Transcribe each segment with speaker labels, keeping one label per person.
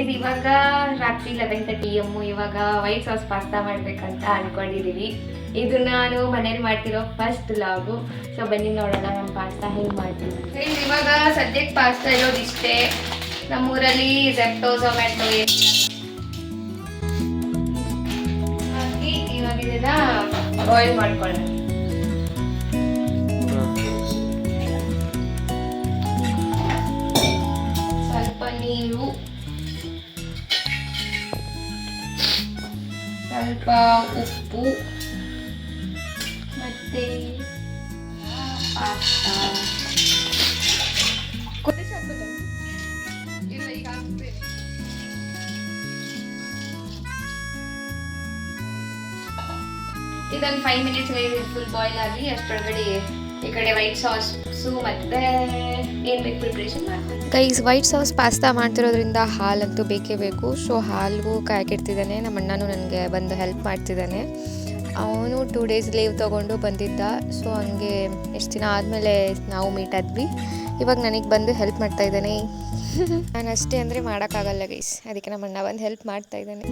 Speaker 1: ಇವಾಗ ರಾತ್ರಿ 11:30 AM. ಇವಾಗ ವೈಟ್ ಸಾಸ್ ಪಾಸ್ತಾ ಮಾಡ್ಬೇಕಂತ ಅನ್ಕೊಂಡಿದೀವಿ. ಇದು ನಾನು ಮನೇಲಿ ಮಾಡ್ತಿರೋ ಫಸ್ಟ್ ವ್ಲಾಗು. ಸೊ ಬನ್ನಿ ನೋಡೋಣ ನಮ್ಮ ಪಾಸ್ತಾ ಹೆಂಗೆ ಮಾಡ್ತೀವಿ. ಇವಾಗ ಸದ್ಯಕ್ಕೆ ಪಾಸ್ತಾ ಇರೋದು ಇಷ್ಟೇ. ನಮ್ಮೂರಲ್ಲಿ ಝೆಪ್ಟೋ ಝೊಮ್ಯಾಟೊ ಹಾಕಿ ಇವಾಗ ಇದನ್ನ ಬಾಯ್ಲ್ ಮಾಡ್ಕೊಳ್ಳೋಣ. ಸ್ವಲ್ಪ ನೀರು, ಸ್ವಲ್ಪ ಉಪ್ಪು ಮತ್ತೆ ಪಾಸ್ತಾ ಇಲ್ಲ ಈಗ ಹಾಕ್ತೇನೆ. ಇದೊಂದು 5 minutes ಫುಲ್ ಬಾಯ್ಲ್ ಆಗಲಿ. ಅಷ್ಟೊಳಗಡೆ ಈ ಕಡೆ ವೈಟ್ ಸಾಸು ಮತ್ತೆ ಏನು ಬೇಕು ಪ್ರಿಪ್ರೇಷನ್ ಮಾಡ್ತೀನಿ.
Speaker 2: ಗೈಸ್, ವೈಟ್ ಸಾಸ್ ಪಾಸ್ತಾ ಮಾಡ್ತಿರೋದ್ರಿಂದ ಹಾಲಂತೂ ಬೇಕೇ ಬೇಕು. ಸೊ ಹಾಲಿಗೂ ಕಾಯಕ್ಕಿಡ್ತಿದ್ದಾನೆ. ನಮ್ಮ ಅಣ್ಣನೂ ನನಗೆ ಬಂದು ಹೆಲ್ಪ್ ಮಾಡ್ತಿದ್ದಾನೆ. ಅವನು 2 days ಲೀವ್ ತೊಗೊಂಡು ಬಂದಿದ್ದ. ಸೊ ಹಂಗೆ ಎಷ್ಟು ದಿನ ಆದಮೇಲೆ ನಾವು ಮೀಟ್ ಆದ್ವಿ. ಇವಾಗ ನನಗೆ ಬಂದು ಹೆಲ್ಪ್ ಮಾಡ್ತಾ ಇದ್ದಾನೆ. ನಾನು ಅಷ್ಟೇ ಅಂದರೆ ಮಾಡೋಕ್ಕಾಗಲ್ಲ ಗೈಸ್, ಅದಕ್ಕೆ ನಮ್ಮ ಅಣ್ಣ ಬಂದು ಹೆಲ್ಪ್ ಮಾಡ್ತಾ ಇದ್ದಾನೆ.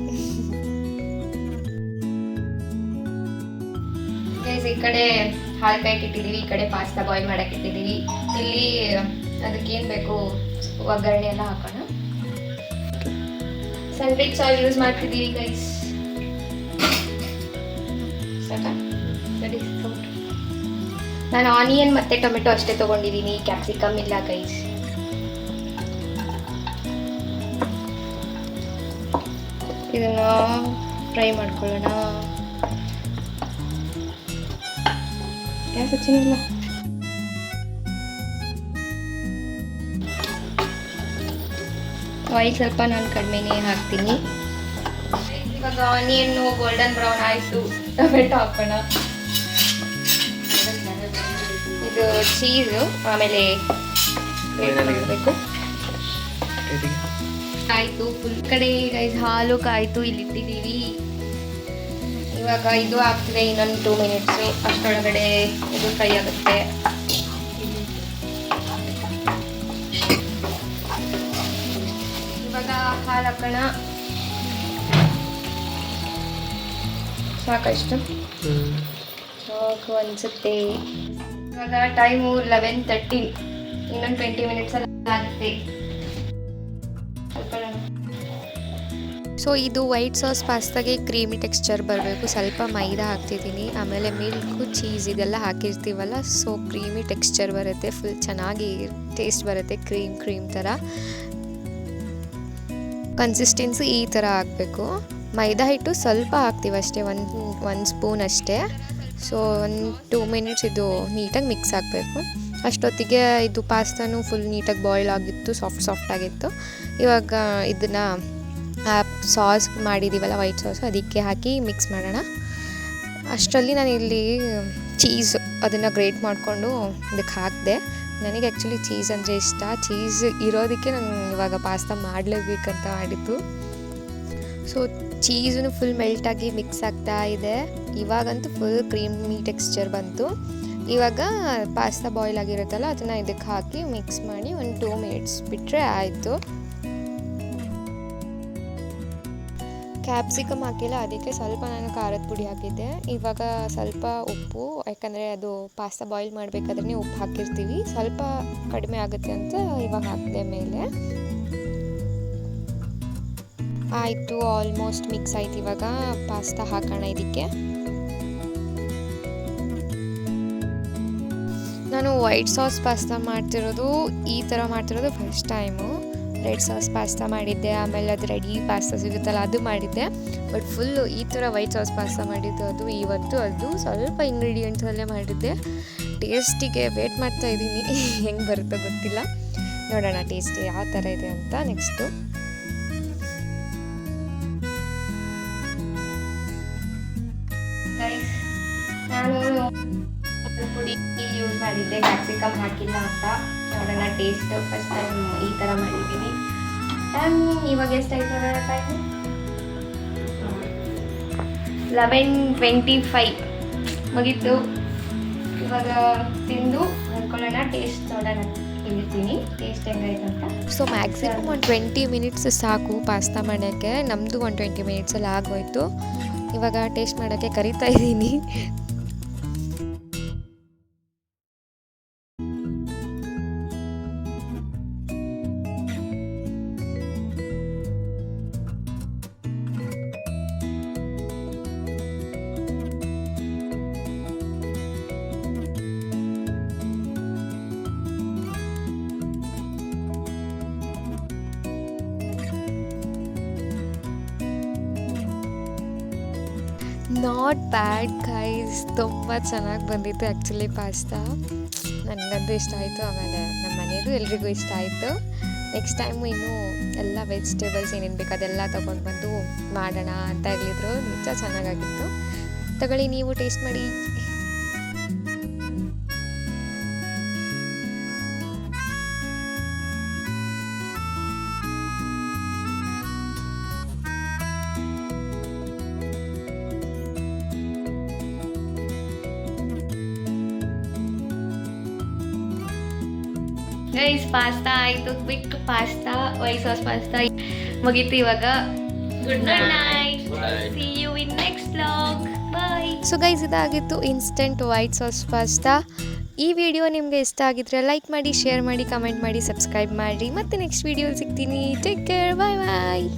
Speaker 1: ಈ ಕಡೆ ಹಾಲು ಕಾಯಕ್ಕೆ ಇಟ್ಟಿದ್ದೀವಿ, ಈ ಕಡೆ ಪಾಸ್ತಾ ಬಾಯ್ಲ್ ಮಾಡಕ್ಕೆ ಇಟ್ಟಿದ್ದೀವಿ. ಇಲ್ಲಿ ಅದಕ್ಕೇನು ಬೇಕು ಒಗ್ಗರಣೆ ಎಲ್ಲ ಹಾಕೋಣ. ಸನ್ಫ್ಲವರ್ ಆಯಿಲ್ ಯೂಸ್ ಮಾಡ್ತಿದ್ದೀವಿ ಗೈಸ್. ನಾನು ಆನಿಯನ್ ಮತ್ತೆ ಟೊಮೆಟೊ ಅಷ್ಟೇ ತೊಗೊಂಡಿದ್ದೀನಿ, ಕ್ಯಾಪ್ಸಿಕಮ್ ಇಲ್ಲ ಗೈಸ್. ಇದನ್ನ ಫ್ರೈ ಮಾಡ್ಕೊಳ್ಳೋಣ. ಗ್ಯಾಸ್ ಹಚ್ಚಿಲ್ಲ. ಆಯಿಲ್ ಸ್ವಲ್ಪ ನಾನು ಕಡಿಮೆನೇ ಹಾಕ್ತೀನಿ. ಇವಾಗ ಆನಿಯನ್ನು ಗೋಲ್ಡನ್ ಬ್ರೌನ್ ಆಯಿತು. ಟೊಮೆಟೊ ಹಾಕೋಣ. ಇದು ಚೀಸು ಆಮೇಲೆ ಮಾಡಬೇಕು. ಆಯಿತು ಫುಲ್ ಕಡೆ ಗೈಸ್ ಹಾಲು ಕಾಯ್ತು, ಇಲ್ಲಿ ಇಟ್ಟಿದ್ದೀವಿ. ಇವಾಗ ಇದು ಆಗ್ತಿದೆ, ಇನ್ನೊಂದು 2 minutes. ಅಷ್ಟೊಳಗಡೆ ಇದು ಫ್ರೈ ಆಗುತ್ತೆ. ಇವಾಗ ಹಾಲು ಹಾಕೋಣ. ಸಾಕಷ್ಟು ಸಾಕು ಅನಿಸುತ್ತೆ. ಇವಾಗ ಟೈಮು 11:30. ಇನ್ನೊಂದು 20 minutes ಅಲ್ಲಿ ಆಗುತ್ತೆ.
Speaker 2: ಸೊ ಇದು ವೈಟ್ ಸಾಸ್ ಪಾಸ್ತಾಗೆ ಕ್ರೀಮಿ ಟೆಕ್ಸ್ಚರ್ ಬರಬೇಕು. ಸ್ವಲ್ಪ ಮೈದಾ ಹಾಕ್ತಿದ್ದೀನಿ, ಆಮೇಲೆ ಮಿಲ್ಕು, ಚೀಸ್ ಇದೆಲ್ಲ ಹಾಕಿರ್ತೀವಲ್ಲ. ಸೊ ಕ್ರೀಮಿ ಟೆಕ್ಸ್ಚರ್ ಬರುತ್ತೆ, ಫುಲ್ ಚೆನ್ನಾಗಿ ಟೇಸ್ಟ್ ಬರುತ್ತೆ. ಕ್ರೀಮ್ ಥರ ಕನ್ಸಿಸ್ಟೆನ್ಸಿ ಈ ಥರ ಆಗಬೇಕು. ಮೈದಾ ಹಿಟ್ಟು ಸ್ವಲ್ಪ ಹಾಕ್ತೀವಿ ಅಷ್ಟೇ, ಒಂದು ಸ್ಪೂನ್ ಅಷ್ಟೇ. ಸೊ ಒಂದು 2 minutes ಇದು ನೀಟಾಗಿ ಮಿಕ್ಸ್ ಆಗಬೇಕು. ಅಷ್ಟೊತ್ತಿಗೆ ಇದು ಪಾಸ್ತಾನು ಫುಲ್ ನೀಟಾಗಿ ಬಾಯ್ಲ್ ಆಗಿತ್ತು, ಸಾಫ್ಟ್ ಆಗಿತ್ತು. ಇವಾಗ ಇದನ್ನು ಸಾಸ್ ಮಾಡಿದ್ದೀವಲ್ಲ ವೈಟ್ ಸಾಸು, ಅದಕ್ಕೆ ಹಾಕಿ ಮಿಕ್ಸ್ ಮಾಡೋಣ. ಅಷ್ಟರಲ್ಲಿ ನಾನು ಇಲ್ಲಿ ಚೀಸ್ ಅದನ್ನು ಗ್ರೇಟ್ ಮಾಡಿಕೊಂಡು ಇದಕ್ಕೆ ಹಾಕಿದೆ. ನನಗೆ ಆ್ಯಕ್ಚುಲಿ ಚೀಸ್ ಅಂದರೆ ಇಷ್ಟ. ಚೀಸ್ ಇರೋದಕ್ಕೆ ನಾನು ಇವಾಗ ಪಾಸ್ತಾ ಮಾಡಲೇಬೇಕಂತ ಮಾಡಿದ್ದು. ಸೊ ಚೀಸೂ ಫುಲ್ ಮೆಲ್ಟಾಗಿ ಮಿಕ್ಸ್ ಆಗ್ತಾ ಇದೆ. ಇವಾಗಂತೂ ಫುಲ್ ಕ್ರೀಮಿ ಟೆಕ್ಸ್ಚರ್ ಬಂತು. ಇವಾಗ ಪಾಸ್ತಾ ಬಾಯ್ಲ್ ಆಗಿರುತ್ತಲ್ಲ ಅದನ್ನು ಇದಕ್ಕೆ ಹಾಕಿ ಮಿಕ್ಸ್ ಮಾಡಿ ಒಂದು 2 minutes ಬಿಟ್ಟರೆ ಆಯಿತು. ಕ್ಯಾಪ್ಸಿಕಮ್ ಹಾಕಿಲ್ಲ, ಅದಕ್ಕೆ ಸ್ವಲ್ಪ ನಾನು ಖಾರದ ಪುಡಿ ಹಾಕಿದ್ದೆ. ಇವಾಗ ಸ್ವಲ್ಪ ಉಪ್ಪು, ಯಾಕಂದರೆ ಅದು ಪಾಸ್ತಾ ಬಾಯ್ಲ್ ಮಾಡಬೇಕಾದ್ರೆ ಉಪ್ಪು ಹಾಕಿರ್ತೀವಿ, ಸ್ವಲ್ಪ ಕಡಿಮೆ ಆಗುತ್ತೆ ಅಂತ ಇವಾಗ ಹಾಕಿದೆ ಮೇಲೆ. ಆಯಿತು, ಆಲ್ಮೋಸ್ಟ್ ಮಿಕ್ಸ್ ಆಯ್ತು. ಇವಾಗ ಪಾಸ್ತಾ ಹಾಕೋಣ ಇದಕ್ಕೆ. ನಾನು ವೈಟ್ ಸಾಸ್ ಪಾಸ್ತಾ ಮಾಡ್ತಿರೋದು ಈ ಥರ ಮಾಡ್ತಿರೋದು first time. Red sauce pasta ಮಾಡಿದ್ದೆ, ಆಮೇಲೆ ಅದು ರೆಡಿ ಪಾಸ್ತಾ ಸಿಗುತ್ತಲ್ಲ ಅದು ಮಾಡಿದ್ದೆ. ಬಟ್ ಫುಲ್ಲು ಈ ಥರ ವೈಟ್ ಸಾಸ್ ಪಾಸ್ತಾ ಮಾಡಿದ್ದು ಅದು ಇವತ್ತು. ಅದು ಸ್ವಲ್ಪ ಇಂಗ್ರೀಡಿಯೆಂಟ್ಸಲ್ಲೇ ಮಾಡಿದ್ದೆ. ಟೇಸ್ಟಿಗೆ ವೇಟ್ ಮಾಡ್ತಾ ಇದ್ದೀನಿ, ಹೆಂಗೆ ಬರುತ್ತೋ ಗೊತ್ತಿಲ್ಲ. ನೋಡೋಣ ಟೇಸ್ಟ್ ಯಾವ ಥರ ಇದೆ ಅಂತ. ನೆಕ್ಸ್ಟು
Speaker 1: ನಾನು ಪುಡಿ ಯೂಸ್ ಮಾಡಿದ್ದೆ, ಕ್ಯಾಪ್ಸಿಕಮ್ ಹಾಕಿಲ್ಲ ಅಂತ. ನೋಡೋಣ ಟೇಸ್ಟ್. ಫಸ್ಟ್ ಟೈಮ್ ಈ ಥರ ಮಾಡಿದ್ದೀನಿ. ಇವಾಗ ಎಷ್ಟಾಯ್ತು ಟೈಮು? 11:25 ಮುಗೀತು. ಇವಾಗ ತಿಂದು ನೋಡ್ಕೊಳ್ಳೋಣ, ಟೇಸ್ಟ್ ನೋಡೋಣ ಹೇಳ್ತೀನಿ ಟೇಸ್ಟ್ ಹೆಂಗಾಯ್ತು ಅಂತ.
Speaker 2: ಸೊ ಮ್ಯಾಕ್ಸಿಮಮ್ ಒಂದು 20 ಮಿನಿಟ್ಸ್ ಸಾಕು ಪಾಸ್ತಾ ಮಾಡೋಕ್ಕೆ. ನಮ್ಮದು ಒಂದು 20 ಮಿನಿಟ್ಸಲ್ಲಿ ಆಗೋಯ್ತು. ಇವಾಗ ಟೇಸ್ಟ್ ಮಾಡೋಕ್ಕೆ ಕರಿತಾ ಇದ್ದೀನಿ. ನಾಟ್ ಬ್ಯಾಡ್ ಗೈಸ್, ತುಂಬ ಚೆನ್ನಾಗಿ ಬಂದಿತ್ತು ಆ್ಯಕ್ಚುಲಿ ಪಾಸ್ತಾ. ನನಗಂತೂ ಇಷ್ಟ ಆಯಿತು, ಆಮೇಲೆ ನಮ್ಮ ಮನೆಯದು ಎಲ್ರಿಗೂ ಇಷ್ಟ ಆಯಿತು. ನೆಕ್ಸ್ಟ್ ಟೈಮು ಇನ್ನೂ ಎಲ್ಲ ವೆಜಿಟೇಬಲ್ಸ್ ಏನೇನು ಬೇಕು ಅದೆಲ್ಲ ತೊಗೊಂಡು ಬಂದು ಮಾಡೋಣ ಅಂತ ಹೇಳಿದ್ರು. ನಿಜ ಚೆನ್ನಾಗಾಗಿತ್ತು. ತಗೊಳ್ಳಿ, ನೀವು ಟೇಸ್ಟ್ ಮಾಡಿ.
Speaker 1: ಗೈಸ್ ಪಾಸ್ತಾ ಆಯಿತು, quick pasta, white sauce pasta ಮುಗೀತು. ಇವಾಗ good night, see you in next vlog, bye.
Speaker 2: So guys, ಇದಾಗಿತ್ತು ಇನ್ಸ್ಟೆಂಟ್ ವೈಟ್ ಸಾಸ್ ಪಾಸ್ತಾ. ಈ ವಿಡಿಯೋ ನಿಮಗೆ ಇಷ್ಟ ಆಗಿದ್ರೆ ಲೈಕ್ ಮಾಡಿ, ಶೇರ್ ಮಾಡಿ, ಕಮೆಂಟ್ ಮಾಡಿ, ಸಬ್ಸ್ಕ್ರೈಬ್ ಮಾಡಿ. ಮತ್ತೆ ನೆಕ್ಸ್ಟ್ ವಿಡಿಯೋ ಸಿಗ್ತೀನಿ. ಟೇಕ್ ಕೇರ್, ಬಾಯ್ ಬಾಯ್.